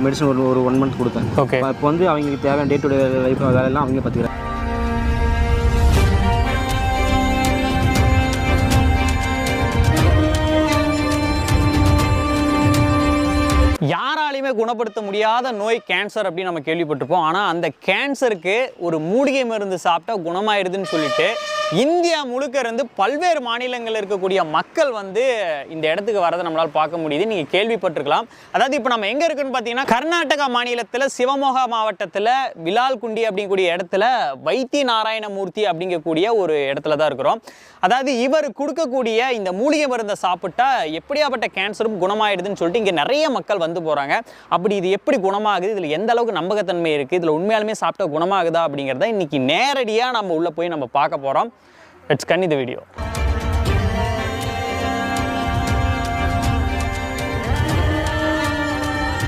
Medicine ஒரு 1 month கொடுத்தேன். Okay. இப்போ வந்து அவங்களுக்கு தேவையான டே டு டே லைஃப் வேலையெல்லாம் அவங்க பார்த்துக்கிறேன். யாராலையுமே குணப்படுத்த முடியாத நோய் கேன்சர் அப்படின்னு நம்ம கேள்விப்பட்டிருப்போம். ஆனால் அந்த கேன்சருக்கு ஒரு மூலிகை மருந்து சாப்பிட்டா குணமாயிடுதுன்னு சொல்லிட்டு இந்தியா முழுக்க இருந்து பல்வேறு மாநிலங்களில் இருக்கக்கூடிய மக்கள் வந்து இந்த இடத்துக்கு வரதை நம்மளால் பார்க்க முடியுது. நீங்கள் கேள்விப்பட்டிருக்கலாம். அதாவது இப்போ நம்ம எங்கே இருக்குன்னு பார்த்தீங்கன்னா கர்நாடகா மாநிலத்தில் சிவமோகா மாவட்டத்தில் விலால்குண்டி அப்படிங்கக்கூடிய இடத்துல வைத்திய நாராயணமூர்த்தி அப்படிங்கக்கூடிய ஒரு இடத்துல தான் இருக்கிறோம். அதாவது இவர் கொடுக்கக்கூடிய இந்த மூலிகை மருந்தை சாப்பிட்டா எப்படியாப்பட்ட கேன்சரும் குணமாயிடுதுன்னு சொல்லிட்டு இங்கே நிறைய மக்கள் வந்து போகிறாங்க. அப்படி இது எப்படி குணமாகுது, இதில் எந்த அளவுக்கு நம்பகத்தன்மை இருக்குது, இதில் உண்மையாலுமே சாப்பிட்டா குணமாகுதா அப்படிங்கிறத இன்றைக்கி நேரடியாக நம்ம உள்ளே போய் நம்ம பார்க்க போகிறோம். Let's continue the video.